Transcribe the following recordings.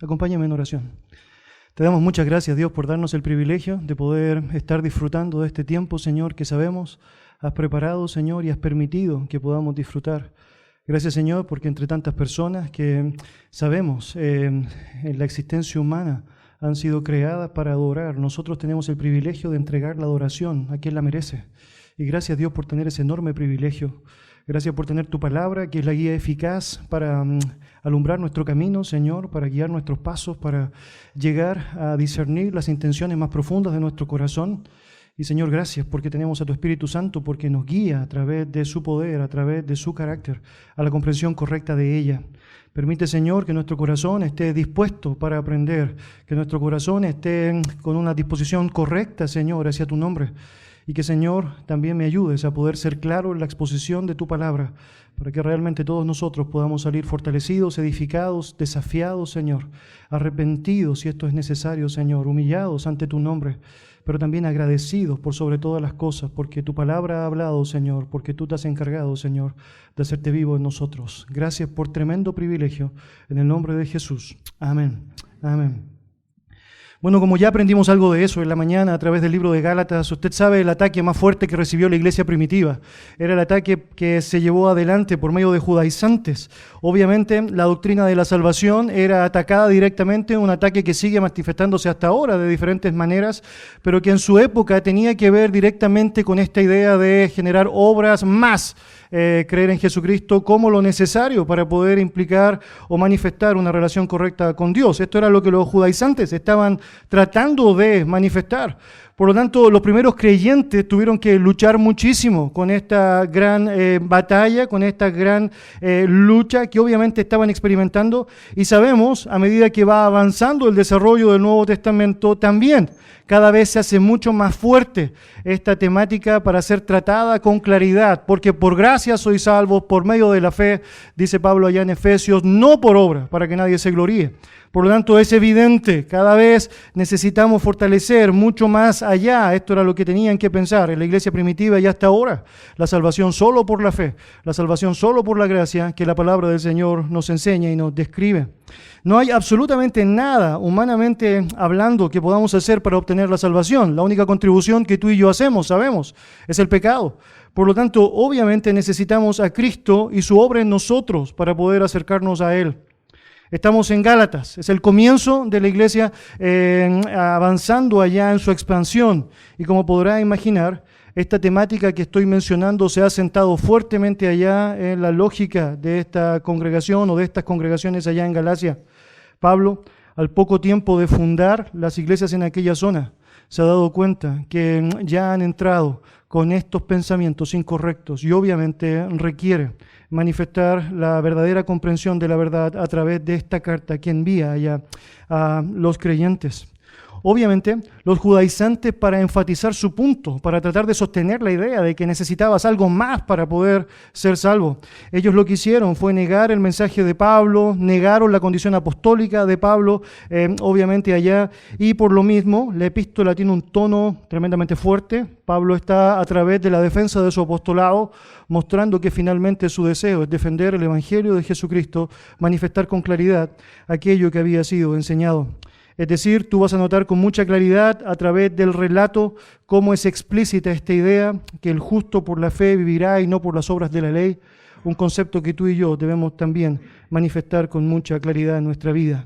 Acompáñame en oración. Te damos muchas gracias, Dios, por darnos el privilegio de poder estar disfrutando de este tiempo, Señor, que sabemos has preparado, Señor, y has permitido que podamos disfrutar. Gracias, Señor, porque entre tantas personas que sabemos en la existencia humana han sido creadas para adorar, nosotros tenemos el privilegio de entregar la adoración a quien la merece. Y gracias, Dios, por tener ese enorme privilegio. Gracias por tener tu palabra, que es la guía eficaz para alumbrar nuestro camino, Señor, para guiar nuestros pasos, para llegar a discernir las intenciones más profundas de nuestro corazón. Y, Señor, gracias porque tenemos a tu Espíritu Santo, porque nos guía a través de su poder, a través de su carácter, a la comprensión correcta de ella. Permite, Señor, que nuestro corazón esté dispuesto para aprender, que nuestro corazón esté con una disposición correcta, Señor, hacia tu nombre. Y que, Señor, también me ayudes a poder ser claro en la exposición de tu palabra, para que realmente todos nosotros podamos salir fortalecidos, edificados, desafiados, Señor, arrepentidos si esto es necesario, Señor, humillados ante tu nombre, pero también agradecidos por sobre todas las cosas, porque tu palabra ha hablado, Señor, porque tú te has encargado, Señor, de hacerte vivo en nosotros. Gracias por tremendo privilegio, en el nombre de Jesús. Amén. Amén. Bueno, como ya aprendimos algo de eso en la mañana a través del libro de Gálatas, usted sabe el ataque más fuerte que recibió la iglesia primitiva. Era el ataque que se llevó adelante por medio de judaizantes. Obviamente, la doctrina de la salvación era atacada directamente, un ataque que sigue manifestándose hasta ahora de diferentes maneras, pero que en su época tenía que ver directamente con esta idea de generar obras más, creer en Jesucristo como lo necesario para poder implicar o manifestar una relación correcta con Dios. Esto era lo que los judaizantes estaban tratando de manifestar. Por lo tanto, los primeros creyentes tuvieron que luchar muchísimo con esta gran batalla, con esta gran lucha que obviamente estaban experimentando. Y sabemos, a medida que va avanzando el desarrollo del Nuevo Testamento, también cada vez se hace mucho más fuerte esta temática para ser tratada con claridad, porque por gracia sois salvos por medio de la fe, dice Pablo allá en Efesios, no por obra, para que nadie se gloríe. Por lo tanto, es evidente, cada vez necesitamos fortalecer mucho más allá. Esto era lo que tenían que pensar en la iglesia primitiva y hasta ahora. La salvación solo por la fe, la salvación solo por la gracia que la palabra del Señor nos enseña y nos describe. No hay absolutamente nada, humanamente hablando, que podamos hacer para obtener la salvación. La única contribución que tú y yo hacemos, sabemos, es el pecado. Por lo tanto, obviamente necesitamos a Cristo y su obra en nosotros para poder acercarnos a Él. Estamos en Gálatas, es el comienzo de la iglesia avanzando allá en su expansión. Y como podrá imaginar, esta temática que estoy mencionando se ha sentado fuertemente allá en la lógica de esta congregación o de estas congregaciones allá en Galacia. Pablo, al poco tiempo de fundar las iglesias en aquella zona, se ha dado cuenta que ya han entrado con estos pensamientos incorrectos y obviamente requiere manifestar la verdadera comprensión de la verdad a través de esta carta que envía allá a los creyentes. Obviamente, los judaizantes, para enfatizar su punto, para tratar de sostener la idea de que necesitabas algo más para poder ser salvo, ellos lo que hicieron fue negar el mensaje de Pablo, negaron la condición apostólica de Pablo, obviamente allá, y por lo mismo la epístola tiene un tono tremendamente fuerte. Pablo está a través de la defensa de su apostolado, mostrando que finalmente su deseo es defender el Evangelio de Jesucristo, manifestar con claridad aquello que había sido enseñado. Es decir, tú vas a notar con mucha claridad a través del relato cómo es explícita esta idea que el justo por la fe vivirá y no por las obras de la ley, un concepto que tú y yo debemos también manifestar con mucha claridad en nuestra vida.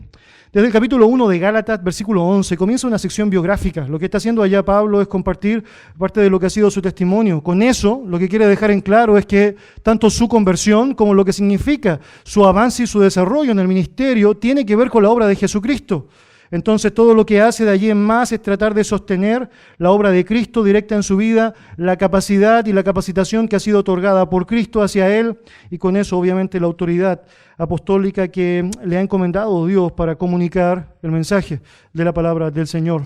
Desde el capítulo 1 de Gálatas, versículo 11, comienza una sección biográfica. Lo que está haciendo allá Pablo es compartir parte de lo que ha sido su testimonio. Con eso, lo que quiere dejar en claro es que tanto su conversión como lo que significa su avance y su desarrollo en el ministerio tiene que ver con la obra de Jesucristo. Entonces todo lo que hace de allí en más es tratar de sostener la obra de Cristo directa en su vida, la capacidad y la capacitación que ha sido otorgada por Cristo hacia Él, y con eso obviamente la autoridad apostólica que le ha encomendado Dios para comunicar el mensaje de la palabra del Señor.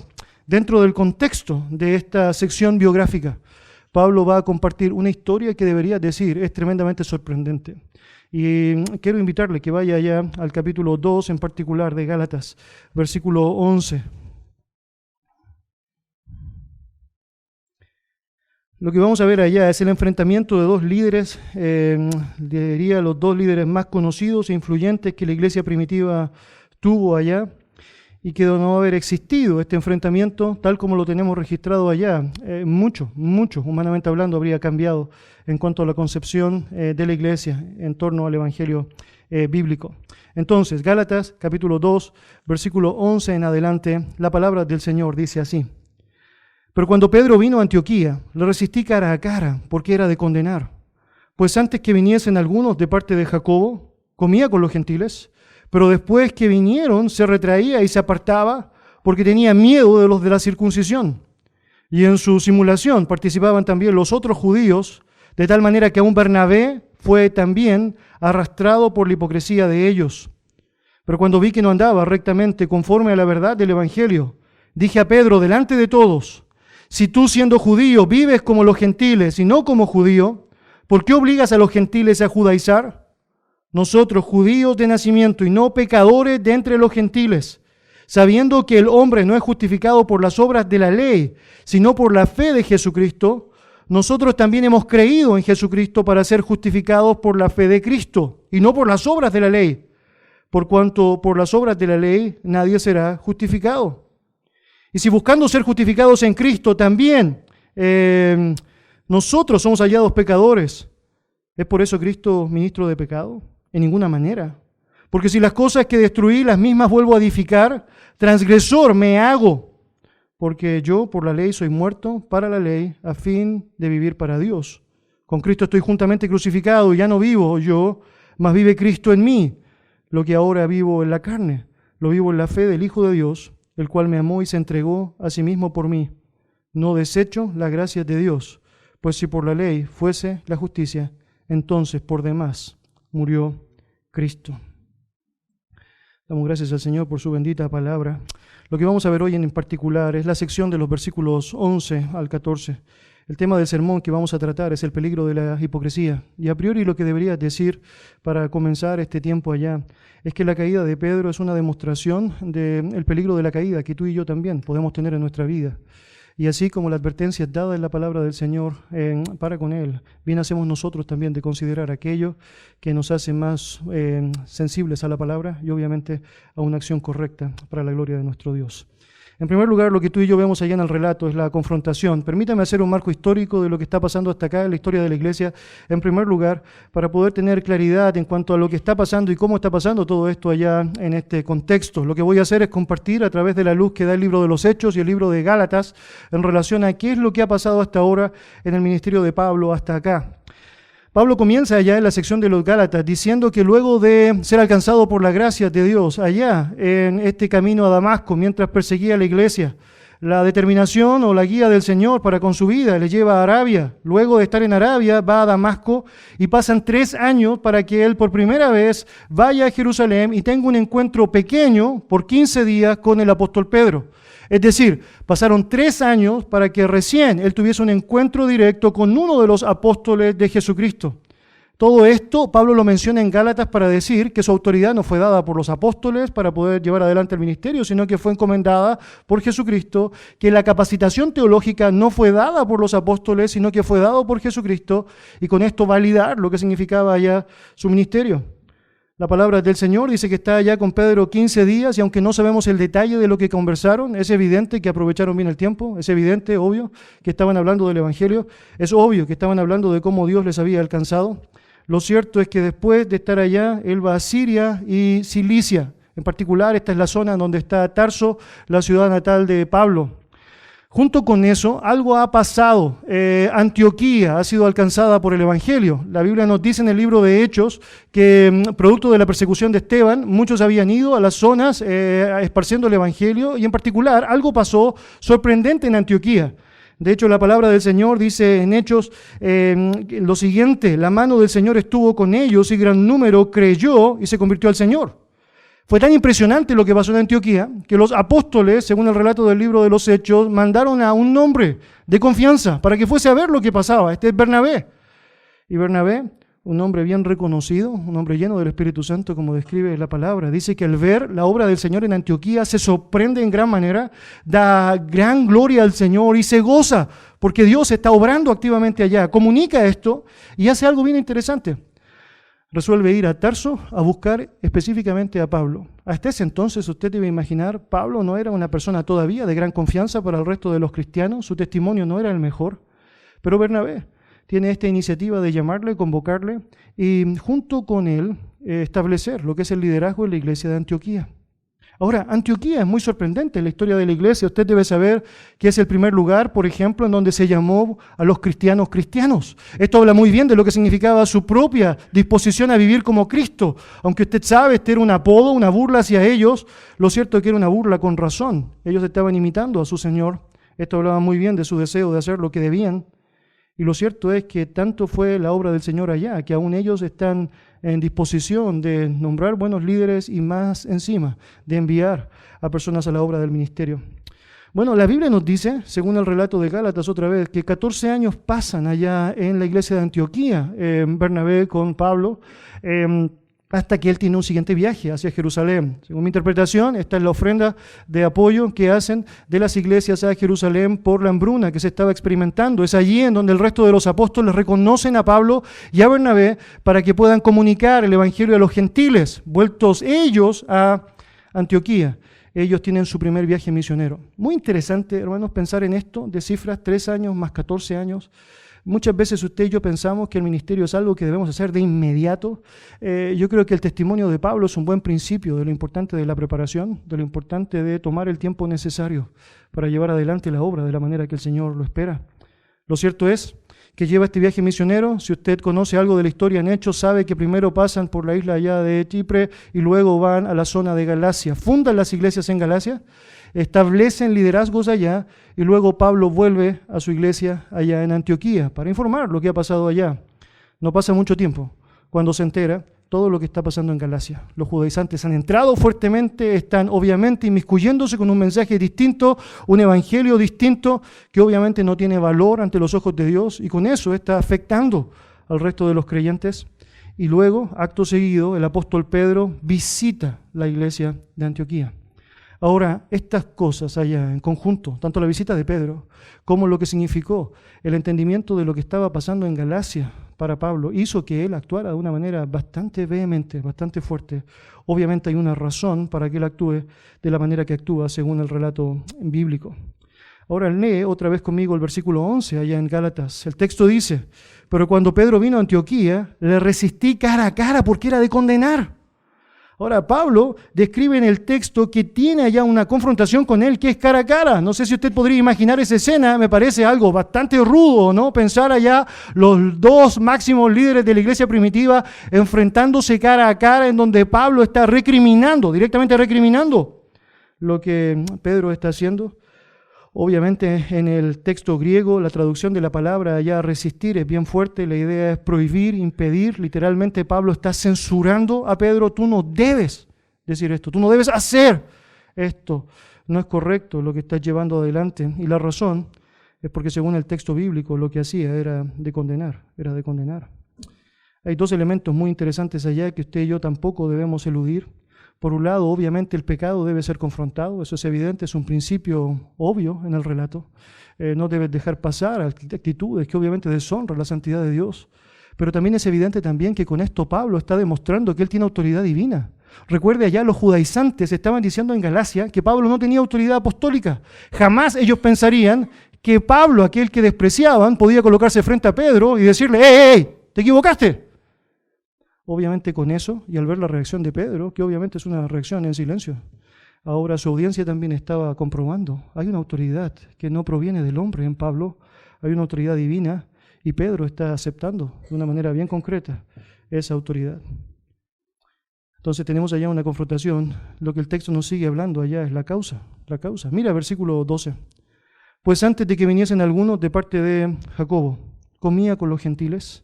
Dentro del contexto de esta sección biográfica, Pablo va a compartir una historia que debería decir es tremendamente sorprendente. Y quiero invitarle que vaya allá al capítulo 2 en particular de Gálatas, versículo 11. Lo que vamos a ver allá es el enfrentamiento de dos líderes, diría los dos líderes más conocidos e influyentes que la iglesia primitiva estuvo allá y que de no haber existido este enfrentamiento tal como lo tenemos registrado allá, mucho, humanamente hablando, habría cambiado en cuanto a la concepción de la iglesia en torno al evangelio bíblico. Entonces, Gálatas capítulo 2, versículo 11 en adelante, la palabra del Señor dice así: Pero cuando Pedro vino a Antioquía, le resistí cara a cara, porque era de condenar. Pues antes que viniesen algunos de parte de Jacobo, comía con los gentiles, pero después que vinieron se retraía y se apartaba, porque tenía miedo de los de la circuncisión. Y en su simulación participaban también los otros judíos, de tal manera que aún Bernabé fue también arrastrado por la hipocresía de ellos. Pero cuando vi que no andaba rectamente conforme a la verdad del evangelio, dije a Pedro delante de todos: Si tú, siendo judío, vives como los gentiles y no como judío, ¿por qué obligas a los gentiles a judaizar? Nosotros, judíos de nacimiento y no pecadores de entre los gentiles, sabiendo que el hombre no es justificado por las obras de la ley, sino por la fe de Jesucristo, nosotros también hemos creído en Jesucristo para ser justificados por la fe de Cristo y no por las obras de la ley, por cuanto por las obras de la ley nadie será justificado. Y si buscando ser justificados en Cristo también nosotros somos hallados pecadores, ¿es por eso Cristo ministro de pecado? En ninguna manera. Porque si las cosas que destruí, las mismas vuelvo a edificar, transgresor me hago. Porque yo por la ley soy muerto para la ley, a fin de vivir para Dios. Con Cristo estoy juntamente crucificado, y ya no vivo yo, mas vive Cristo en mí. Lo que ahora vivo en la carne, lo vivo en la fe del Hijo de Dios, el cual me amó y se entregó a sí mismo por mí. No desecho las gracias de Dios, pues si por la ley fuese la justicia, entonces por demás murió Cristo. Damos gracias al Señor por su bendita palabra. Lo que vamos a ver hoy en particular es la sección de los versículos 11 al 14. El tema del sermón que vamos a tratar es el peligro de la hipocresía. Y a priori lo que debería decir para comenzar este tiempo allá es que la caída de Pedro es una demostración del peligro de la caída que tú y yo también podemos tener en nuestra vida. Y así como la advertencia dada en la palabra del Señor para con Él, bien hacemos nosotros también de considerar aquello que nos hace más sensibles a la palabra y obviamente a una acción correcta para la gloria de nuestro Dios. En primer lugar, lo que tú y yo vemos allá en el relato es la confrontación. Permítame hacer un marco histórico de lo que está pasando hasta acá en la historia de la iglesia, en primer lugar, para poder tener claridad en cuanto a lo que está pasando y cómo está pasando todo esto allá en este contexto. Lo que voy a hacer es compartir a través de la luz que da el libro de los Hechos y el libro de Gálatas en relación a qué es lo que ha pasado hasta ahora en el ministerio de Pablo hasta acá. Pablo comienza allá en la sección de los Gálatas diciendo que luego de ser alcanzado por la gracia de Dios allá en este camino a Damasco mientras perseguía a la iglesia, la determinación o la guía del Señor para con su vida le lleva a Arabia. Luego de estar en Arabia va a Damasco y pasan 3 años para que él por primera vez vaya a Jerusalén y tenga un encuentro pequeño por 15 días con el apóstol Pedro. Es decir, pasaron 3 años para que recién él tuviese un encuentro directo con uno de los apóstoles de Jesucristo. Todo esto Pablo lo menciona en Gálatas para decir que su autoridad no fue dada por los apóstoles para poder llevar adelante el ministerio, sino que fue encomendada por Jesucristo, que la capacitación teológica no fue dada por los apóstoles, sino que fue dado por Jesucristo, y con esto validar lo que significaba ya su ministerio. La palabra del Señor dice que está allá con Pedro 15 días y aunque no sabemos el detalle de lo que conversaron, es evidente que aprovecharon bien el tiempo, es evidente, obvio, que estaban hablando del Evangelio, es obvio que estaban hablando de cómo Dios les había alcanzado. Lo cierto es que después de estar allá, él va a Siria y Cilicia. En particular, esta es la zona donde está Tarso, la ciudad natal de Pablo. Junto con eso, algo ha pasado. Antioquía ha sido alcanzada por el Evangelio. La Biblia nos dice en el libro de Hechos que, producto de la persecución de Esteban, muchos habían ido a las zonas esparciendo el Evangelio y en particular algo pasó sorprendente en Antioquía. De hecho, la palabra del Señor dice en Hechos lo siguiente: la mano del Señor estuvo con ellos y gran número creyó y se convirtió al Señor. Fue tan impresionante lo que pasó en Antioquía que los apóstoles, según el relato del libro de los Hechos, mandaron a un hombre de confianza para que fuese a ver lo que pasaba. Este es Bernabé. Y Bernabé, un hombre bien reconocido, un hombre lleno del Espíritu Santo, como describe la palabra, dice que al ver la obra del Señor en Antioquía se sorprende en gran manera, da gran gloria al Señor y se goza porque Dios está obrando activamente allá. Comunica esto y hace algo bien interesante. resuelve ir a Tarso a buscar específicamente a Pablo. Hasta ese entonces, usted debe imaginar, Pablo no era una persona todavía de gran confianza para el resto de los cristianos, su testimonio no era el mejor, pero Bernabé tiene esta iniciativa de llamarle, convocarle y junto con él establecer lo que es el liderazgo en la iglesia de Antioquía. Ahora, Antioquía es muy sorprendente en la historia de la iglesia. Usted debe saber que es el primer lugar, por ejemplo, en donde se llamó a los cristianos cristianos. Esto habla muy bien de lo que significaba su propia disposición a vivir como Cristo. Aunque usted sabe, este era un apodo, una burla hacia ellos, lo cierto es que era una burla con razón. Ellos estaban imitando a su Señor. Esto hablaba muy bien de su deseo de hacer lo que debían. Y lo cierto es que tanto fue la obra del Señor allá, que aún ellos están en disposición de nombrar buenos líderes y más encima, de enviar a personas a la obra del ministerio. Bueno, la Biblia nos dice, según el relato de Gálatas otra vez, que 14 años pasan allá en la iglesia de Antioquía, Bernabé con Pablo, hasta que él tiene un siguiente viaje hacia Jerusalén. Según mi interpretación, esta es la ofrenda de apoyo que hacen de las iglesias a Jerusalén por la hambruna que se estaba experimentando. Es allí en donde el resto de los apóstoles reconocen a Pablo y a Bernabé para que puedan comunicar el evangelio a los gentiles, vueltos ellos a Antioquía. Ellos tienen su primer viaje misionero. Muy interesante, hermanos, pensar en esto de cifras, 3 años más 14 años. Muchas veces usted y yo pensamos que el ministerio es algo que debemos hacer de inmediato. Yo creo que el testimonio de Pablo es un buen principio de lo importante de la preparación, de lo importante de tomar el tiempo necesario para llevar adelante la obra de la manera que el Señor lo espera. Lo cierto es que lleva este viaje misionero. Si usted conoce algo de la historia en Hechos, sabe que primero pasan por la isla allá de Chipre y luego van a la zona de Galacia. Fundan las iglesias en Galacia, establecen liderazgos allá y luego Pablo vuelve a su iglesia allá en Antioquía para informar lo que ha pasado allá. No pasa mucho tiempo cuando se entera todo lo que está pasando en Galacia. Los judaizantes han entrado fuertemente, están obviamente inmiscuyéndose con un mensaje distinto, un evangelio distinto que obviamente no tiene valor ante los ojos de Dios y con eso está afectando al resto de los creyentes. Y luego, acto seguido, el apóstol Pedro visita la iglesia de Antioquía. Ahora, estas cosas allá en conjunto, tanto la visita de Pedro como lo que significó el entendimiento de lo que estaba pasando en Galacia para Pablo, hizo que él actuara de una manera bastante vehemente, bastante fuerte. Obviamente hay una razón para que él actúe de la manera que actúa según el relato bíblico. Ahora lee otra vez conmigo el versículo 11 allá en Gálatas. El texto dice, pero cuando Pedro vino a Antioquía, le resistí cara a cara porque era de condenar. Ahora, Pablo describe en el texto que tiene allá una confrontación con él que es cara a cara. No sé si usted podría imaginar esa escena, me parece algo bastante rudo, ¿no? Pensar allá los dos máximos líderes de la iglesia primitiva enfrentándose cara a cara en donde Pablo está recriminando, directamente recriminando lo que Pedro está haciendo. Obviamente en el texto griego la traducción de la palabra allá resistir es bien fuerte, la idea es prohibir, impedir, literalmente Pablo está censurando a Pedro, tú no debes decir esto, tú no debes hacer esto, no es correcto lo que estás llevando adelante y la razón es porque según el texto bíblico lo que hacía era de condenar. Hay 2 elementos muy interesantes allá que usted y yo tampoco debemos eludir. Por un lado, obviamente el pecado debe ser confrontado, eso es evidente, es un principio obvio en el relato. No debes dejar pasar actitudes que obviamente deshonran la santidad de Dios. Pero también es evidente también que con esto Pablo está demostrando que él tiene autoridad divina. Recuerde, allá los judaizantes estaban diciendo en Galacia que Pablo no tenía autoridad apostólica. Jamás ellos pensarían que Pablo, aquel que despreciaban, podía colocarse frente a Pedro y decirle, ¡Ey, te equivocaste! Obviamente con eso, y al ver la reacción de Pedro, que obviamente es una reacción en silencio, ahora su audiencia también estaba comprobando, hay una autoridad que no proviene del hombre en Pablo, hay una autoridad divina, y Pedro está aceptando de una manera bien concreta esa autoridad. Entonces tenemos allá una confrontación, lo que el texto nos sigue hablando allá es la causa. Mira versículo 12. Pues antes de que viniesen algunos de parte de Jacobo, comía con los gentiles,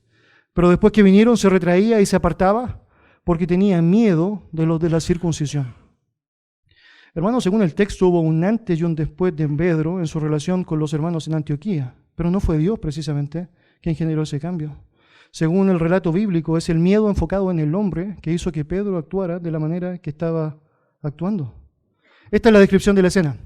pero después que vinieron se retraía y se apartaba porque tenía miedo de los de la circuncisión. Hermanos, según el texto hubo un antes y un después de Pedro en su relación con los hermanos en Antioquía, pero no fue Dios precisamente quien generó ese cambio. Según el relato bíblico, es el miedo enfocado en el hombre que hizo que Pedro actuara de la manera que estaba actuando. Esta es la descripción de la escena.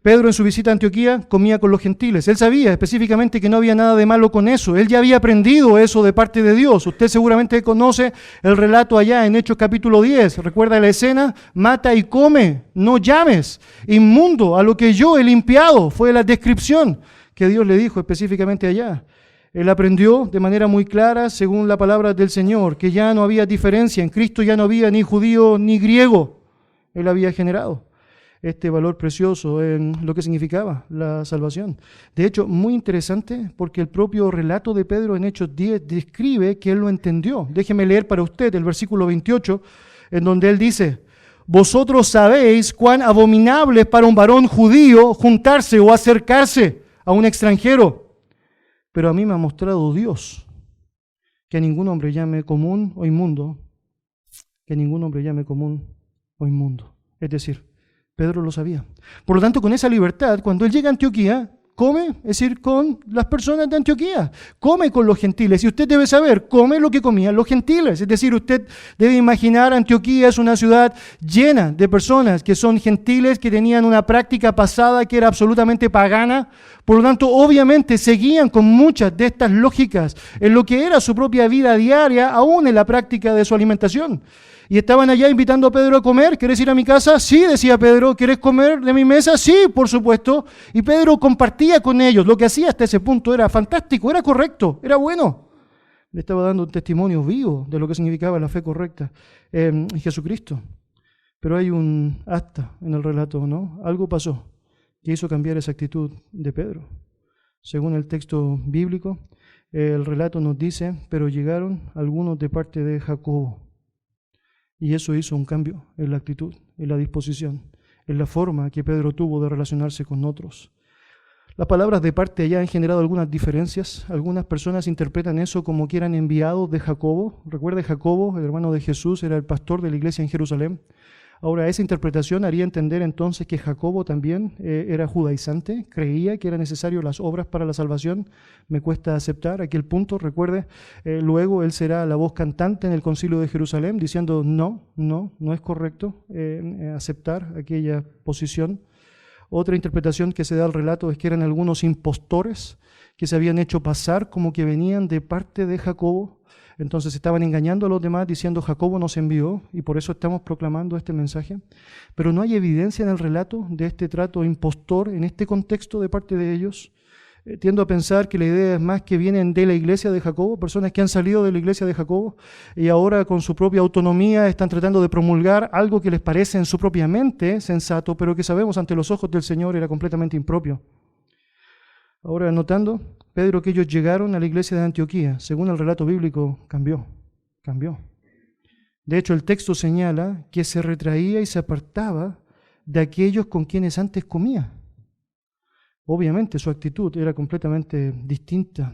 Pedro en su visita a Antioquía comía con los gentiles. Él sabía específicamente que no había nada de malo con eso. Él ya había aprendido eso de parte de Dios. Usted seguramente conoce el relato allá en Hechos capítulo 10. ¿Recuerda la escena? Mata y come, no llames. Inmundo a lo que yo he limpiado. Fue la descripción que Dios le dijo específicamente allá. Él aprendió de manera muy clara, según la palabra del Señor, que ya no había diferencia. En Cristo ya no había ni judío ni griego. Él había generado este valor precioso en lo que significaba la salvación. De hecho, muy interesante, porque el propio relato de Pedro en Hechos 10 describe que él lo entendió. Déjeme leer para usted el versículo 28, en donde él dice: vosotros sabéis cuán abominable es para un varón judío juntarse o acercarse a un extranjero, pero a mí me ha mostrado Dios que a ningún hombre llame común o inmundo, que a ningún hombre llame común o inmundo. Es decir, Pedro lo sabía. Por lo tanto, con esa libertad, cuando él llega a Antioquía, come, es decir, con las personas de Antioquía, come con los gentiles. Y usted debe saber, come lo que comían los gentiles. Es decir, usted debe imaginar, Antioquía es una ciudad llena de personas que son gentiles, que tenían una práctica pasada que era absolutamente pagana. Por lo tanto, obviamente, seguían con muchas de estas lógicas en lo que era su propia vida diaria, aún en la práctica de su alimentación. Y estaban allá invitando a Pedro a comer. ¿Quieres ir a mi casa? Sí, decía Pedro. ¿Quieres comer de mi mesa? Sí, por supuesto. Y Pedro compartía con ellos. Lo que hacía hasta ese punto era fantástico, era correcto, era bueno. Le estaba dando un testimonio vivo de lo que significaba la fe correcta en Jesucristo. Pero hay un hasta en el relato, ¿no? Algo pasó que hizo cambiar esa actitud de Pedro. Según el texto bíblico, el relato nos dice: pero llegaron algunos de parte de Jacobo. Y eso hizo un cambio en la actitud, en la disposición, en la forma que Pedro tuvo de relacionarse con otros. Las palabras de parte allá han generado algunas diferencias. Algunas personas interpretan eso como que eran enviados de Jacobo. Recuerde, Jacobo, el hermano de Jesús, era el pastor de la iglesia en Jerusalén. Ahora, esa interpretación haría entender entonces que Jacobo también era judaizante, creía que eran necesarias las obras para la salvación. Me cuesta aceptar aquel punto. Recuerde, luego él será la voz cantante en el concilio de Jerusalén diciendo no es correcto aceptar aquella posición. Otra interpretación que se da al relato es que eran algunos impostores que se habían hecho pasar como que venían de parte de Jacobo. Entonces estaban engañando a los demás diciendo: Jacobo nos envió y por eso estamos proclamando este mensaje. Pero no hay evidencia en el relato de este trato impostor en este contexto de parte de ellos. Tiendo a pensar que la idea es más que vienen de la iglesia de Jacobo, personas que han salido de la iglesia de Jacobo y ahora con su propia autonomía están tratando de promulgar algo que les parece en su propia mente sensato, pero que sabemos ante los ojos del Señor era completamente impropio. Ahora, notando, Pedro, que ellos llegaron a la iglesia de Antioquía, según el relato bíblico, cambió. De hecho, el texto señala que se retraía y se apartaba de aquellos con quienes antes comía. Obviamente, su actitud era completamente distinta.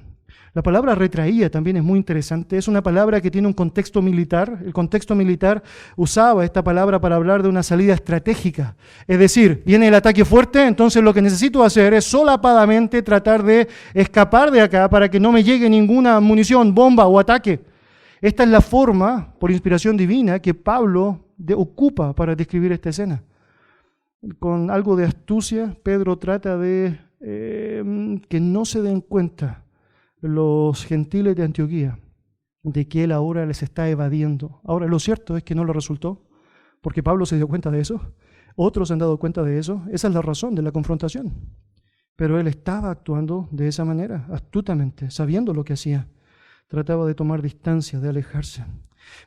La palabra retraía también es muy interesante. Es una palabra que tiene un contexto militar. El contexto militar usaba esta palabra para hablar de una salida estratégica. Es decir, viene el ataque fuerte, entonces lo que necesito hacer es solapadamente tratar de escapar de acá para que no me llegue ninguna munición, bomba o ataque. Esta es la forma, por inspiración divina, que Pablo ocupa para describir esta escena. Con algo de astucia, Pedro trata de que no se den cuenta los gentiles de Antioquía de que él ahora les está evadiendo. Ahora, lo cierto es que no le resultó, porque Pablo se dio cuenta de eso, otros se han dado cuenta de eso. Esa es la razón de la confrontación. Pero él estaba actuando de esa manera, astutamente, sabiendo lo que hacía. Trataba de tomar distancia, de alejarse.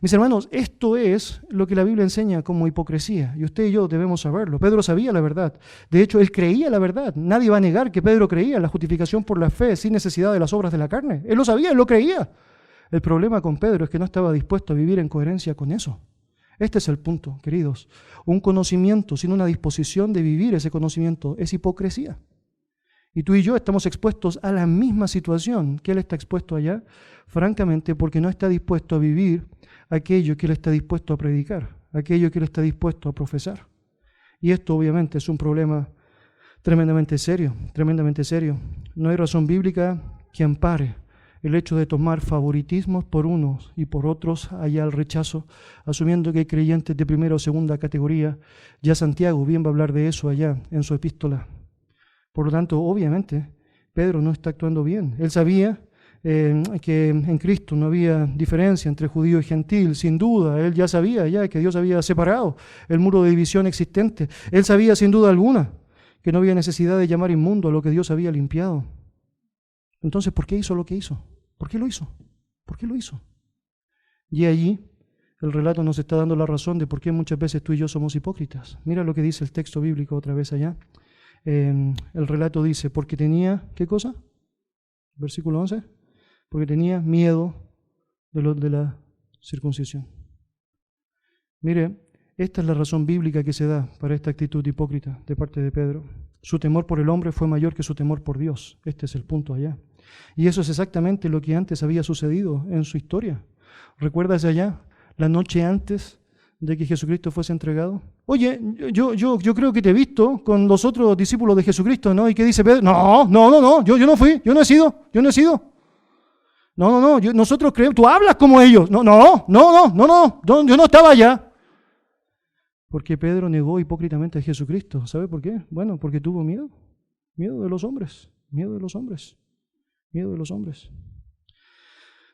Mis hermanos, esto es lo que la Biblia enseña como hipocresía, y usted y yo debemos saberlo. Pedro sabía la verdad. De hecho, él creía la verdad. Nadie va a negar que Pedro creía en la justificación por la fe sin necesidad de las obras de la carne. Él lo sabía, él lo creía. El problema con Pedro es que no estaba dispuesto a vivir en coherencia con eso. Este es el punto, queridos. Un conocimiento sin una disposición de vivir ese conocimiento es hipocresía. Y tú y yo estamos expuestos a la misma situación que él está expuesto allá, francamente, porque no está dispuesto a vivir aquello que él está dispuesto a predicar, aquello que él está dispuesto a profesar. Y esto obviamente es un problema tremendamente serio, tremendamente serio. No hay razón bíblica que ampare el hecho de tomar favoritismos por unos y por otros allá al rechazo, asumiendo que hay creyentes de primera o segunda categoría. Ya Santiago bien va a hablar de eso allá en su epístola. Por lo tanto, obviamente, Pedro no está actuando bien. Él sabía que en Cristo no había diferencia entre judío y gentil, sin duda. Él ya sabía que Dios había separado el muro de división existente. Él sabía sin duda alguna que no había necesidad de llamar inmundo a lo que Dios había limpiado. Entonces, ¿por qué hizo lo que hizo? ¿Por qué lo hizo? ¿Por qué lo hizo? Y allí el relato nos está dando la razón de por qué muchas veces tú y yo somos hipócritas. Mira lo que dice el texto bíblico otra vez allá. El relato dice, porque tenía, ¿qué cosa? Versículo 11. Porque tenía miedo de la circuncisión. Mire, esta es la razón bíblica que se da para esta actitud hipócrita de parte de Pedro. Su temor por el hombre fue mayor que su temor por Dios. Este es el punto allá. Y eso es exactamente lo que antes había sucedido en su historia. ¿Recuerdas allá la noche antes de que Jesucristo fuese entregado? Oye, yo creo que te he visto con los otros discípulos de Jesucristo, ¿no? ¿Y qué dice Pedro? No, yo no fui, yo no he sido. No, nosotros creemos, tú hablas como ellos. No, yo no estaba allá. Porque Pedro negó hipócritamente a Jesucristo. ¿Sabe por qué? Bueno, porque tuvo miedo. Miedo de los hombres.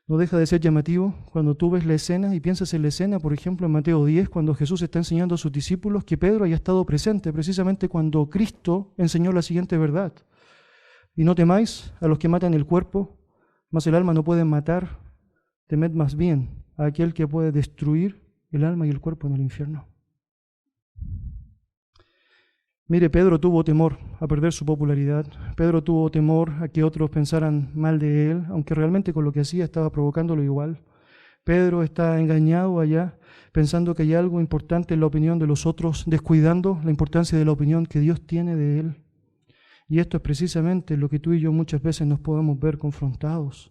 No deja de ser llamativo cuando tú ves la escena y piensas en la escena, por ejemplo, en Mateo 10, cuando Jesús está enseñando a sus discípulos, que Pedro haya estado presente precisamente cuando Cristo enseñó la siguiente verdad. Y no temáis a los que matan el cuerpo, mas el alma no pueden matar. Temed más bien a aquel que puede destruir el alma y el cuerpo en el infierno. Mire, Pedro tuvo temor a perder su popularidad. Pedro tuvo temor a que otros pensaran mal de él, aunque realmente con lo que hacía estaba provocándolo igual. Pedro está engañado allá, pensando que hay algo importante en la opinión de los otros, descuidando la importancia de la opinión que Dios tiene de él. Y esto es precisamente lo que tú y yo muchas veces nos podemos ver confrontados.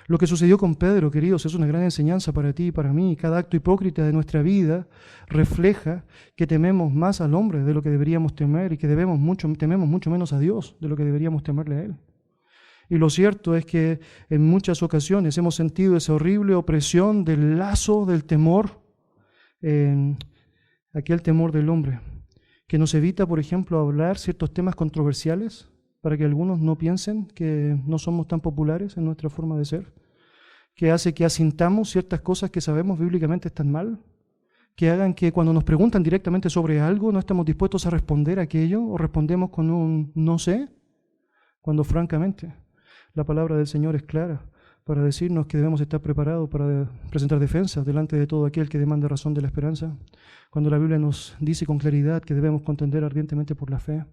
Lo que sucedió con Pedro, queridos, es una gran enseñanza para ti y para mí. Cada acto hipócrita de nuestra vida refleja que tememos más al hombre de lo que deberíamos temer y que tememos mucho menos a Dios de lo que deberíamos temerle a Él. Y lo cierto es que en muchas ocasiones hemos sentido esa horrible opresión del lazo del temor, aquel temor del hombre, que nos evita, por ejemplo, hablar ciertos temas controversiales para que algunos no piensen que no somos tan populares en nuestra forma de ser, que hace que asintamos ciertas cosas que sabemos bíblicamente están mal, que hagan que cuando nos preguntan directamente sobre algo no estamos dispuestos a responder a aquello o respondemos con un no sé, cuando francamente la palabra del Señor es clara para decirnos que debemos estar preparados para presentar defensa delante de todo aquel que demanda razón de la esperanza, cuando la Biblia nos dice con claridad que debemos contender ardientemente por la fe,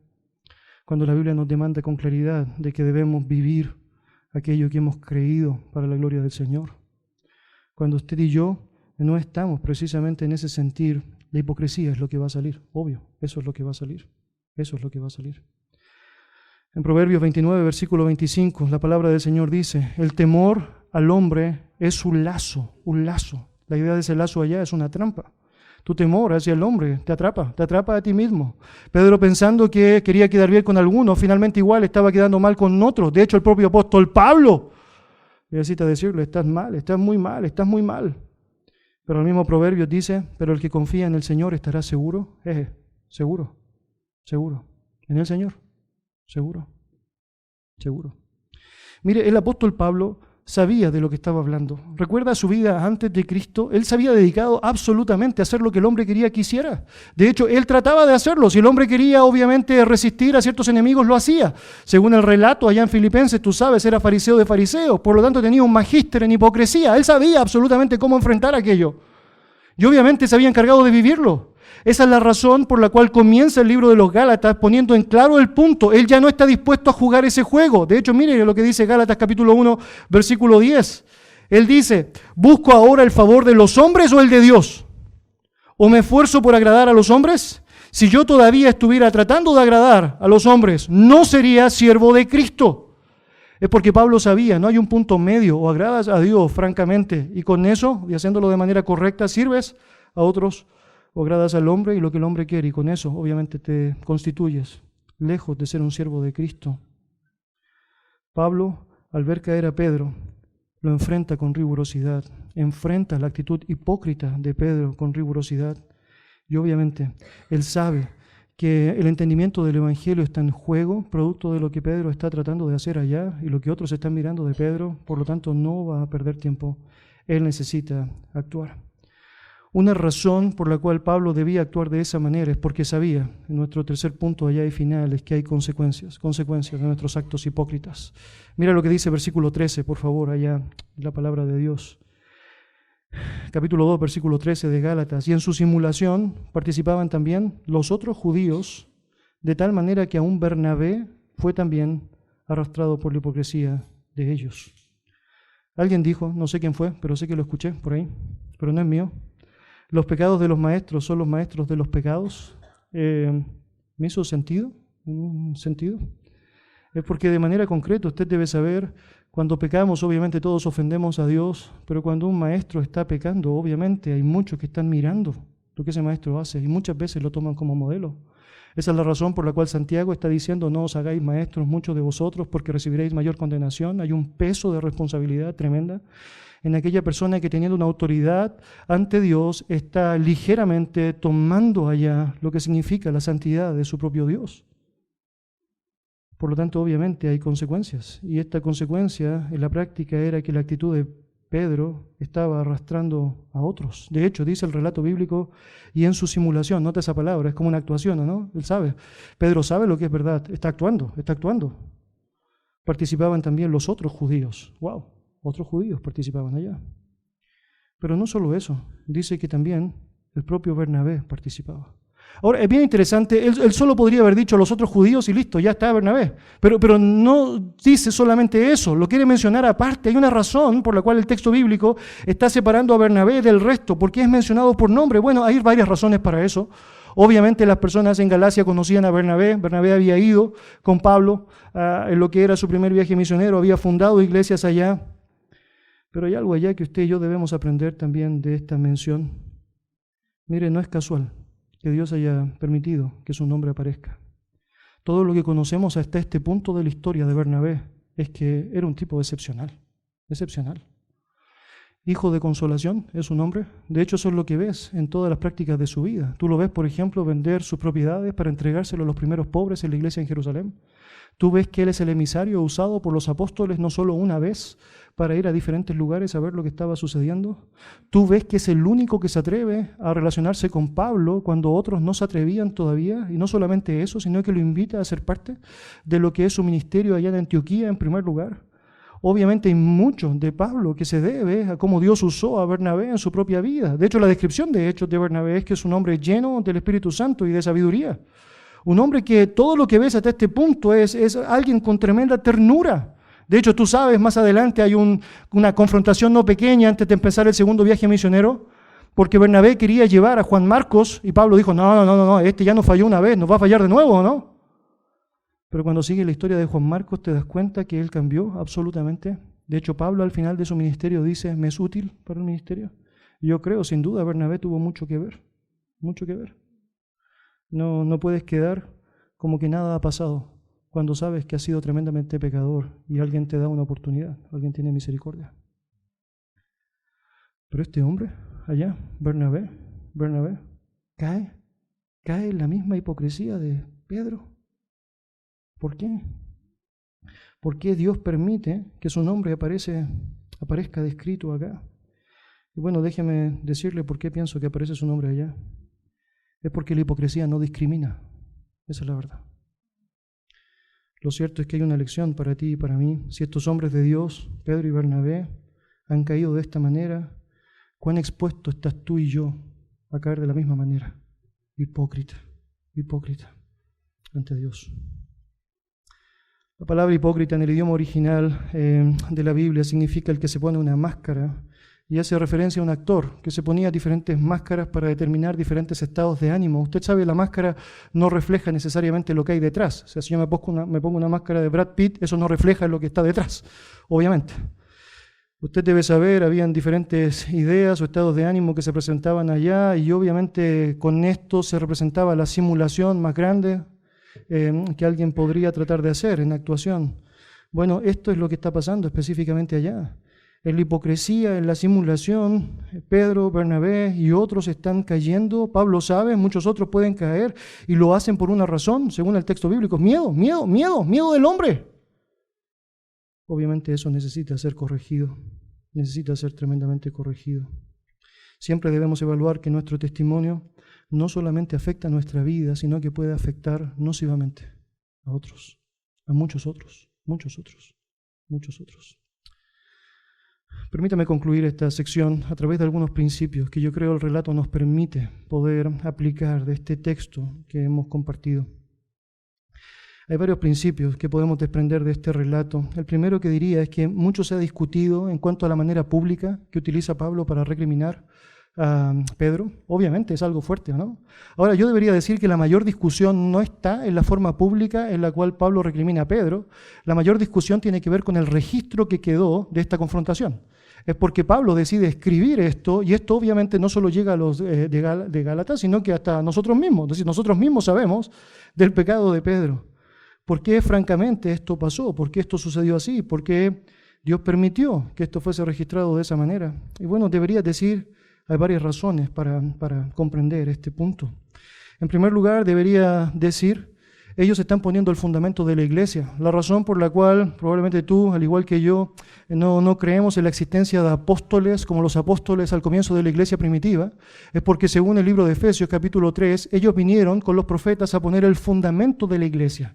cuando la Biblia nos demanda con claridad de que debemos vivir aquello que hemos creído para la gloria del Señor. Cuando usted y yo no estamos precisamente en ese sentir, la hipocresía es lo que va a salir, obvio, eso es lo que va a salir. En Proverbios 29, versículo 25, la palabra del Señor dice, el temor al hombre es un lazo. La idea de ese lazo allá es una trampa. Tu temor hacia el hombre te atrapa a ti mismo. Pedro, pensando que quería quedar bien con algunos, finalmente igual estaba quedando mal con otros. De hecho, el propio apóstol Pablo necesita decirle, estás muy mal. Pero el mismo Proverbios dice, pero el que confía en el Señor estará seguro. Seguro. En el Señor, seguro. Mire, el apóstol Pablo sabía de lo que estaba hablando. ¿Recuerda su vida antes de Cristo? Él se había dedicado absolutamente a hacer lo que el hombre quería que hiciera. De hecho, él trataba de hacerlo. Si el hombre quería, obviamente, resistir a ciertos enemigos, lo hacía. Según el relato allá en Filipenses, tú sabes, era fariseo de fariseos. Por lo tanto, tenía un magíster en hipocresía. Él sabía absolutamente cómo enfrentar aquello. Y obviamente se había encargado de vivirlo. Esa es la razón por la cual comienza el libro de los Gálatas poniendo en claro el punto. Él ya no está dispuesto a jugar ese juego. De hecho, mire lo que dice Gálatas capítulo 1, versículo 10. Él dice, ¿busco ahora el favor de los hombres o el de Dios? ¿O me esfuerzo por agradar a los hombres? Si yo todavía estuviera tratando de agradar a los hombres, no sería siervo de Cristo. Es porque Pablo sabía, no hay un punto medio. O agradas a Dios, francamente, y con eso, y haciéndolo de manera correcta, sirves a otros, o agradas al hombre y lo que el hombre quiere, y con eso obviamente te constituyes lejos de ser un siervo de Cristo. Pablo, al ver caer a Pedro, lo enfrenta con rigurosidad, enfrenta la actitud hipócrita de Pedro con rigurosidad, y obviamente él sabe que el entendimiento del Evangelio está en juego, producto de lo que Pedro está tratando de hacer allá y lo que otros están mirando de Pedro, por lo tanto no va a perder tiempo. Él necesita actuar. Una razón por la cual Pablo debía actuar de esa manera es porque sabía, en nuestro tercer punto allá y final, es que hay consecuencias de nuestros actos hipócritas. Mira lo que dice versículo 13, por favor, allá, la palabra de Dios. Capítulo 2, versículo 13 de Gálatas. Y en su simulación participaban también los otros judíos, de tal manera que aún Bernabé fue también arrastrado por la hipocresía de ellos. Alguien dijo, no sé quién fue, pero sé que lo escuché por ahí, pero no es mío. Los pecados de los maestros son los maestros de los pecados. ¿Me hizo sentido? ¿En un sentido? Es porque de manera concreta usted debe saber, cuando pecamos obviamente todos ofendemos a Dios, pero cuando un maestro está pecando, obviamente hay muchos que están mirando lo que ese maestro hace y muchas veces lo toman como modelo. Esa es la razón por la cual Santiago está diciendo, no os hagáis maestros muchos de vosotros porque recibiréis mayor condenación. Hay un peso de responsabilidad tremenda en aquella persona que teniendo una autoridad ante Dios está ligeramente tomando allá lo que significa la santidad de su propio Dios. Por lo tanto, obviamente hay consecuencias, y esta consecuencia en la práctica era que la actitud de Pedro estaba arrastrando a otros. De hecho, dice el relato bíblico, y en su simulación, nota esa palabra, es como una actuación, ¿no? Él sabe, Pedro sabe lo que es verdad, está actuando. Participaban también los otros judíos, wow, otros judíos participaban allá. Pero no solo eso, dice que también el propio Bernabé participaba. Ahora, es bien interesante, él solo podría haber dicho a los otros judíos y listo, ya está Bernabé. Pero no dice solamente eso, lo quiere mencionar aparte. Hay una razón por la cual el texto bíblico está separando a Bernabé del resto, porque es mencionado por nombre. Bueno, hay varias razones para eso. Obviamente las personas en Galacia conocían a Bernabé. Bernabé había ido con Pablo en lo que era su primer viaje misionero, había fundado iglesias allá. Pero hay algo allá que usted y yo debemos aprender también de esta mención. Mire, no es casual que Dios haya permitido que su nombre aparezca. Todo lo que conocemos hasta este punto de la historia de Bernabé es que era un tipo excepcional. Hijo de consolación es su nombre. De hecho, eso es lo que ves en todas las prácticas de su vida. Tú lo ves, por ejemplo, vender sus propiedades para entregárselo a los primeros pobres en la iglesia en Jerusalén. Tú ves que él es el emisario usado por los apóstoles no solo una vez para ir a diferentes lugares a ver lo que estaba sucediendo. Tú ves que es el único que se atreve a relacionarse con Pablo cuando otros no se atrevían todavía. Y no solamente eso, sino que lo invita a ser parte de lo que es su ministerio allá en Antioquía en primer lugar. Obviamente hay mucho de Pablo que se debe a cómo Dios usó a Bernabé en su propia vida. De hecho, la descripción de hechos de Bernabé es que es un hombre lleno del Espíritu Santo y de sabiduría. Un hombre que todo lo que ves hasta este punto es alguien con tremenda ternura. De hecho, tú sabes, más adelante hay una confrontación no pequeña antes de empezar el segundo viaje misionero, porque Bernabé quería llevar a Juan Marcos y Pablo dijo, no, este ya nos falló una vez, nos va a fallar de nuevo, ¿no? Pero cuando sigue la historia de Juan Marcos te das cuenta que él cambió absolutamente. De hecho, Pablo al final de su ministerio dice, ¿me es útil para el ministerio? Yo creo, sin duda, Bernabé tuvo mucho que ver. No puedes quedar como que nada ha pasado cuando sabes que has sido tremendamente pecador y alguien te da una oportunidad, alguien tiene misericordia. Pero este hombre allá, Bernabé, cae en la misma hipocresía de Pedro. ¿Por qué? ¿Por qué Dios permite que su nombre aparezca descrito acá? Y bueno, déjeme decirle por qué pienso que aparece su nombre allá. Es porque la hipocresía no discrimina. Esa es la verdad. Lo cierto es que hay una lección para ti y para mí. Si estos hombres de Dios, Pedro y Bernabé, han caído de esta manera, ¿cuán expuesto estás tú y yo a caer de la misma manera? Hipócrita ante Dios. La palabra hipócrita en el idioma original de la Biblia significa el que se pone una máscara y hace referencia a un actor que se ponía diferentes máscaras para determinar diferentes estados de ánimo. Usted sabe, la máscara no refleja necesariamente lo que hay detrás. O sea, si yo me pongo una máscara de Brad Pitt, eso no refleja lo que está detrás, obviamente. Usted debe saber, habían diferentes ideas o estados de ánimo que se presentaban allá y obviamente con esto se representaba la simulación más grande que alguien podría tratar de hacer en actuación. Bueno, esto es lo que está pasando específicamente allá. En la hipocresía, en la simulación, Pedro, Bernabé y otros están cayendo. Pablo sabe, muchos otros pueden caer y lo hacen por una razón, según el texto bíblico. Miedo del hombre. Obviamente eso necesita ser corregido, necesita ser tremendamente corregido. Siempre debemos evaluar que nuestro testimonio no solamente afecta a nuestra vida, sino que puede afectar nocivamente a otros, a muchos otros. Permítame concluir esta sección a través de algunos principios que yo creo el relato nos permite poder aplicar de este texto que hemos compartido. Hay varios principios que podemos desprender de este relato. El primero que diría es que mucho se ha discutido en cuanto a la manera pública que utiliza Pablo para recriminar a Pedro. Obviamente es algo fuerte, ¿no? Ahora, yo debería decir que la mayor discusión no está en la forma pública en la cual Pablo recrimina a Pedro. La mayor discusión tiene que ver con el registro que quedó de esta confrontación. Es porque Pablo decide escribir esto, y esto obviamente no solo llega a los de Gálatas, sino que hasta nosotros mismos. Es decir, nosotros mismos sabemos del pecado de Pedro. ¿Por qué francamente esto pasó? ¿Por qué esto sucedió así? ¿Por qué Dios permitió que esto fuese registrado de esa manera? Y bueno, debería decir, hay varias razones para comprender este punto. En primer lugar, debería decir, ellos están poniendo el fundamento de la iglesia. La razón por la cual probablemente tú, al igual que yo, no creemos en la existencia de apóstoles como los apóstoles al comienzo de la iglesia primitiva, es porque según el libro de Efesios capítulo 3, ellos vinieron con los profetas a poner el fundamento de la iglesia.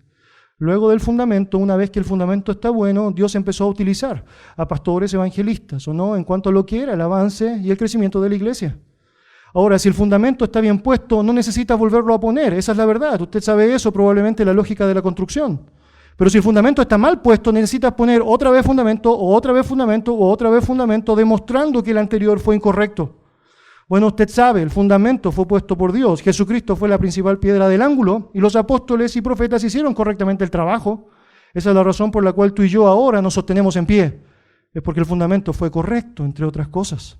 Luego del fundamento, una vez que el fundamento está bueno, Dios empezó a utilizar a pastores evangelistas, ¿o no?, en cuanto a lo que era el avance y el crecimiento de la iglesia. Ahora, si el fundamento está bien puesto, no necesitas volverlo a poner, esa es la verdad. Usted sabe eso, probablemente la lógica de la construcción. Pero si el fundamento está mal puesto, necesitas poner otra vez fundamento, o otra vez fundamento, o otra vez fundamento, demostrando que el anterior fue incorrecto. Bueno, usted sabe, el fundamento fue puesto por Dios. Jesucristo fue la principal piedra del ángulo y los apóstoles y profetas hicieron correctamente el trabajo. Esa es la razón por la cual tú y yo ahora nos sostenemos en pie. Es porque el fundamento fue correcto, entre otras cosas.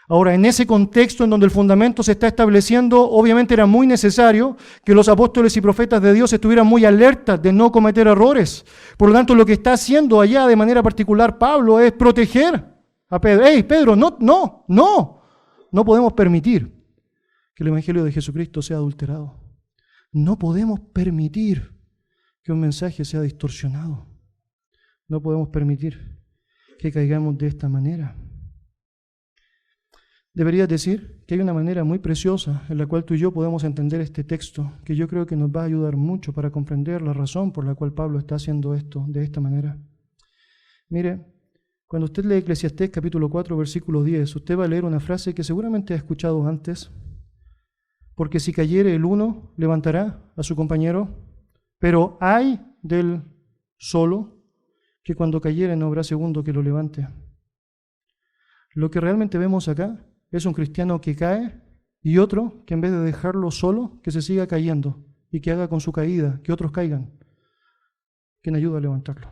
Ahora, en ese contexto en donde el fundamento se está estableciendo, obviamente era muy necesario que los apóstoles y profetas de Dios estuvieran muy alertas de no cometer errores. Por lo tanto, lo que está haciendo allá de manera particular Pablo es proteger a Pedro. ¡Ey, Pedro, no podemos permitir que el Evangelio de Jesucristo sea adulterado. No podemos permitir que un mensaje sea distorsionado. No podemos permitir que caigamos de esta manera. Debería decir que hay una manera muy preciosa en la cual tú y yo podemos entender este texto, que yo creo que nos va a ayudar mucho para comprender la razón por la cual Pablo está haciendo esto de esta manera. Mire, cuando usted lee Eclesiastés capítulo 4, versículo 10, usted va a leer una frase que seguramente ha escuchado antes. Porque si cayere el uno, levantará a su compañero, pero ay del solo, que cuando cayere no habrá segundo que lo levante. Lo que realmente vemos acá es un cristiano que cae y otro que en vez de dejarlo solo, que se siga cayendo y que haga con su caída que otros caigan, quien ayuda a levantarlo.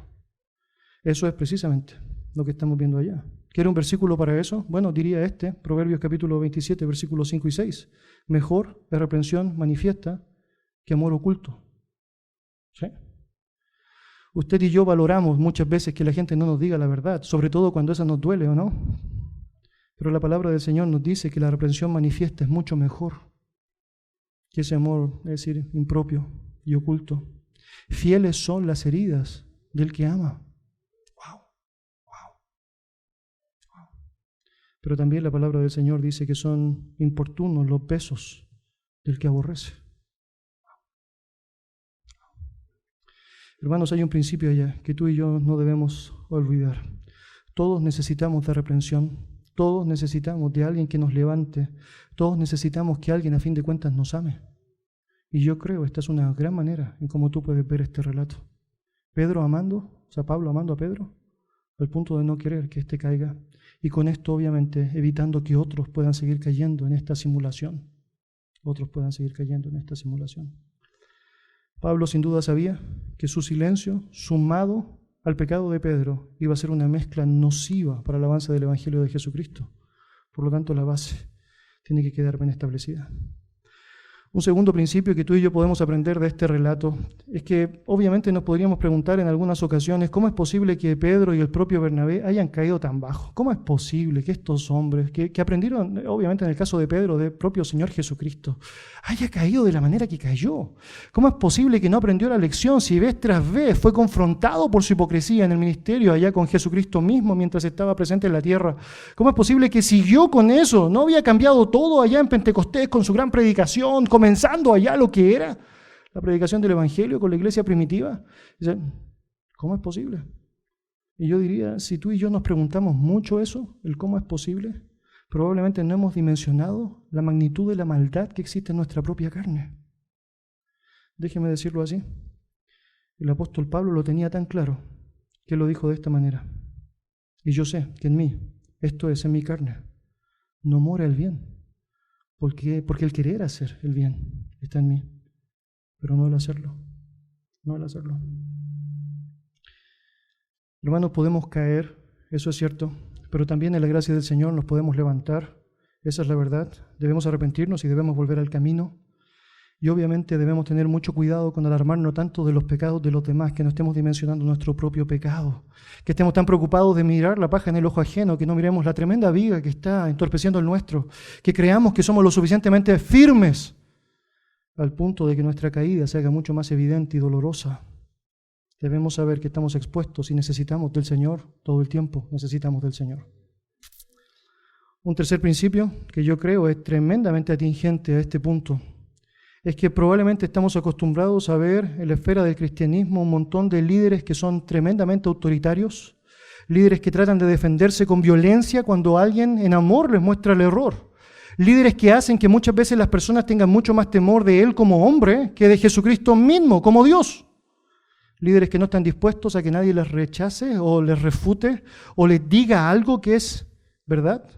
Eso es precisamente lo que estamos viendo allá. ¿Quiere un versículo para eso? Bueno, diría Proverbios capítulo 27, versículos 5 y 6. Mejor es reprensión manifiesta que amor oculto. ¿Sí? Usted y yo valoramos muchas veces que la gente no nos diga la verdad, sobre todo cuando esa nos duele, ¿o no? Pero la palabra del Señor nos dice que la reprensión manifiesta es mucho mejor que ese amor, es decir, impropio y oculto. Fieles son las heridas del que ama. Pero también la palabra del Señor dice que son importunos los besos del que aborrece. Hermanos, hay un principio allá que tú y yo no debemos olvidar. Todos necesitamos de reprensión, todos necesitamos de alguien que nos levante, todos necesitamos que alguien a fin de cuentas nos ame. Y yo creo esta es una gran manera en cómo tú puedes ver este relato. Pablo amando a Pedro, al punto de no querer que éste caiga. Y con esto, obviamente, evitando que otros puedan seguir cayendo en esta simulación. Pablo sin duda sabía que su silencio, sumado al pecado de Pedro, iba a ser una mezcla nociva para el avance del Evangelio de Jesucristo. Por lo tanto, la base tiene que quedar bien establecida. Un segundo principio que tú y yo podemos aprender de este relato es que obviamente nos podríamos preguntar en algunas ocasiones cómo es posible que Pedro y el propio Bernabé hayan caído tan bajo. ¿Cómo es posible que estos hombres, que aprendieron, obviamente en el caso de Pedro, del propio Señor Jesucristo, haya caído de la manera que cayó? ¿Cómo es posible que no aprendió la lección si vez tras vez fue confrontado por su hipocresía en el ministerio allá con Jesucristo mismo mientras estaba presente en la tierra? ¿Cómo es posible que siguió con eso? ¿No había cambiado todo allá en Pentecostés con su gran predicación, comenzando allá lo que era la predicación del Evangelio con la iglesia primitiva? ¿Cómo es posible? Y yo diría, si tú y yo nos preguntamos mucho eso, el cómo es posible, probablemente no hemos dimensionado la magnitud de la maldad que existe en nuestra propia carne. Déjeme decirlo así. El apóstol Pablo lo tenía tan claro que lo dijo de esta manera. Y yo sé que en mí, esto es en mi carne, no mora el bien. Porque el querer hacer el bien está en mí, pero no el hacerlo. No el hacerlo. Hermanos, podemos caer, eso es cierto, pero también en la gracia del Señor nos podemos levantar. Esa es la verdad. Debemos arrepentirnos y debemos volver al camino. Y obviamente debemos tener mucho cuidado con alarmarnos tanto de los pecados de los demás, que no estemos dimensionando nuestro propio pecado, que estemos tan preocupados de mirar la paja en el ojo ajeno, que no miremos la tremenda viga que está entorpeciendo el nuestro, que creamos que somos lo suficientemente firmes al punto de que nuestra caída se haga mucho más evidente y dolorosa. Debemos saber que estamos expuestos y necesitamos del Señor todo el tiempo, necesitamos del Señor. Un tercer principio que yo creo es tremendamente atingente a este punto es que probablemente estamos acostumbrados a ver en la esfera del cristianismo un montón de líderes que son tremendamente autoritarios, líderes que tratan de defenderse con violencia cuando alguien en amor les muestra el error, líderes que hacen que muchas veces las personas tengan mucho más temor de Él como hombre que de Jesucristo mismo como Dios, líderes que no están dispuestos a que nadie les rechace o les refute o les diga algo que es verdad,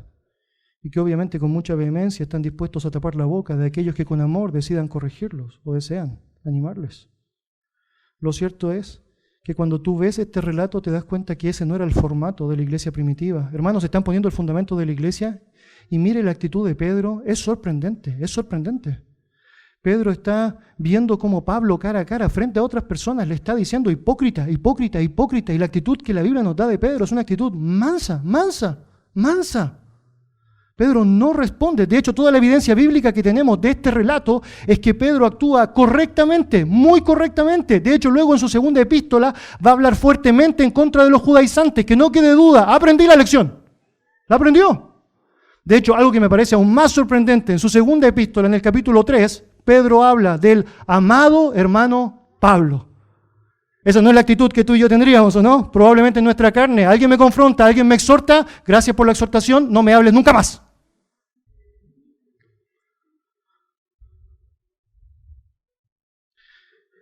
y que obviamente con mucha vehemencia están dispuestos a tapar la boca de aquellos que con amor decidan corregirlos o desean animarles. Lo cierto es que cuando tú ves este relato te das cuenta que ese no era el formato de la iglesia primitiva. Hermanos, están poniendo el fundamento de la iglesia y mire la actitud de Pedro, es sorprendente, es sorprendente. Pedro está viendo cómo Pablo cara a cara frente a otras personas le está diciendo hipócrita, hipócrita, hipócrita, y la actitud que la Biblia nos da de Pedro es una actitud mansa, mansa, mansa. Pedro no responde. De hecho, toda la evidencia bíblica que tenemos de este relato es que Pedro actúa correctamente, muy correctamente. De hecho, luego en su segunda epístola va a hablar fuertemente en contra de los judaizantes, que no quede duda, aprendí la lección. ¿La aprendió? De hecho, algo que me parece aún más sorprendente, en su segunda epístola, en el capítulo 3, Pedro habla del amado hermano Pablo. Esa no es la actitud que tú y yo tendríamos, ¿o no? Probablemente en nuestra carne. Alguien me confronta, alguien me exhorta, gracias por la exhortación, no me hables nunca más.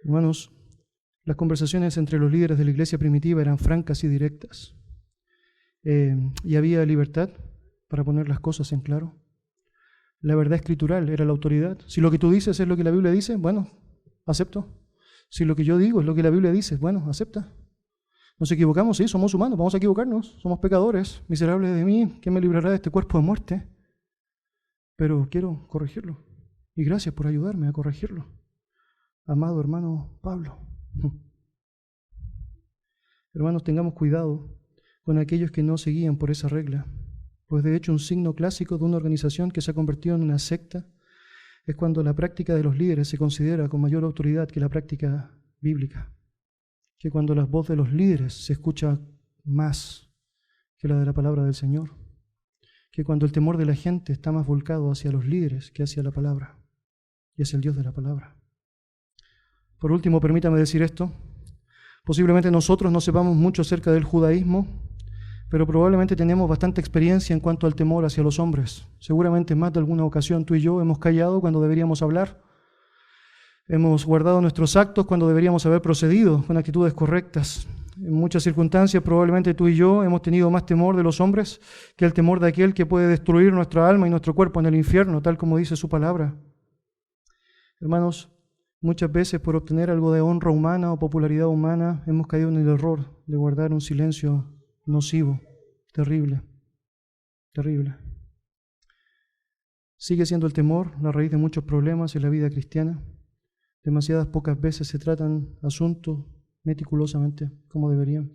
Hermanos, las conversaciones entre los líderes de la iglesia primitiva eran francas y directas. Y había libertad para poner las cosas en claro. La verdad escritural era la autoridad. Si lo que tú dices es lo que la Biblia dice, bueno, acepto. Si lo que yo digo es lo que la Biblia dice, bueno, acepta. Nos equivocamos, sí, somos humanos, vamos a equivocarnos, somos pecadores, miserables de mí, ¿quién me librará de este cuerpo de muerte? Pero quiero corregirlo. Y gracias por ayudarme a corregirlo. Amado hermano Pablo. Hermanos, tengamos cuidado con aquellos que no se guían por esa regla, pues de hecho un signo clásico de una organización que se ha convertido en una secta es cuando la práctica de los líderes se considera con mayor autoridad que la práctica bíblica, que cuando la voz de los líderes se escucha más que la de la palabra del Señor, que cuando el temor de la gente está más volcado hacia los líderes que hacia la palabra y hacia el Dios de la palabra. Por último, permítame decir esto. Posiblemente nosotros no sepamos mucho acerca del judaísmo, pero probablemente tenemos bastante experiencia en cuanto al temor hacia los hombres. Seguramente en más de alguna ocasión tú y yo hemos callado cuando deberíamos hablar. Hemos guardado nuestros actos cuando deberíamos haber procedido con actitudes correctas. En muchas circunstancias probablemente tú y yo hemos tenido más temor de los hombres que el temor de aquel que puede destruir nuestra alma y nuestro cuerpo en el infierno, tal como dice su palabra. Hermanos, muchas veces por obtener algo de honra humana o popularidad humana hemos caído en el error de guardar un silencio nocivo, terrible, terrible. Sigue siendo el temor la raíz de muchos problemas en la vida cristiana. Demasiadas pocas veces se tratan asuntos meticulosamente como deberían.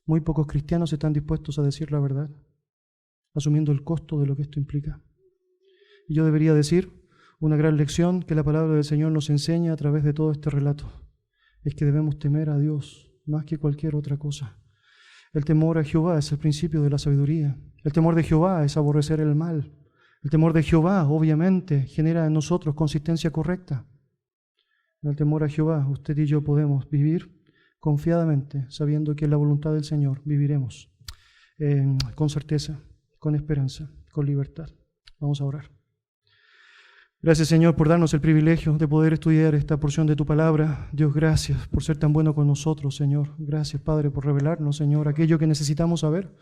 Muy pocos cristianos están dispuestos a decir la verdad, asumiendo el costo de lo que esto implica. Y yo debería decir, una gran lección que la palabra del Señor nos enseña a través de todo este relato, es que debemos temer a Dios más que cualquier otra cosa. El temor a Jehová es el principio de la sabiduría. El temor de Jehová es aborrecer el mal. El temor de Jehová, obviamente, genera en nosotros consistencia correcta. En el temor a Jehová, usted y yo podemos vivir confiadamente, sabiendo que en la voluntad del Señor viviremos con certeza, con esperanza, con libertad. Vamos a orar. Gracias, Señor, por darnos el privilegio de poder estudiar esta porción de tu palabra. Dios, gracias por ser tan bueno con nosotros, Señor. Gracias, Padre, por revelarnos, Señor, aquello que necesitamos saber.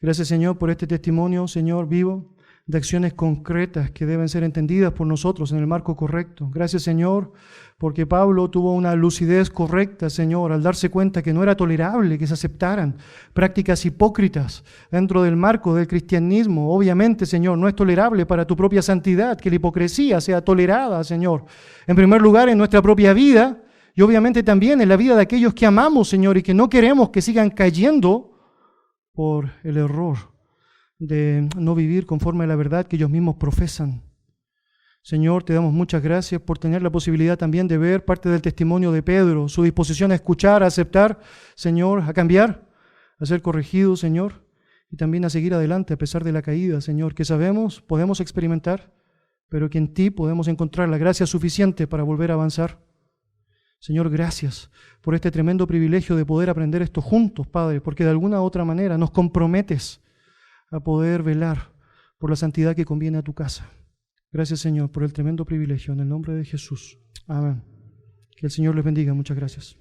Gracias, Señor, por este testimonio, Señor, vivo, de acciones concretas que deben ser entendidas por nosotros en el marco correcto. Gracias, Señor, porque Pablo tuvo una lucidez correcta, Señor, al darse cuenta que no era tolerable que se aceptaran prácticas hipócritas dentro del marco del cristianismo. Obviamente, Señor, no es tolerable para tu propia santidad que la hipocresía sea tolerada, Señor. En primer lugar, en nuestra propia vida y obviamente también en la vida de aquellos que amamos, Señor, y que no queremos que sigan cayendo por el error de no vivir conforme a la verdad que ellos mismos profesan. Señor, te damos muchas gracias por tener la posibilidad también de ver parte del testimonio de Pedro, su disposición a escuchar, a aceptar, Señor, a cambiar, a ser corregido, Señor, y también a seguir adelante a pesar de la caída, Señor, que sabemos, podemos experimentar, pero que en ti podemos encontrar la gracia suficiente para volver a avanzar. Señor, gracias por este tremendo privilegio de poder aprender esto juntos, Padre, porque de alguna u otra manera nos comprometes a poder velar por la santidad que conviene a tu casa. Gracias, Señor, por el tremendo privilegio. En el nombre de Jesús. Amén. Que el Señor les bendiga. Muchas gracias.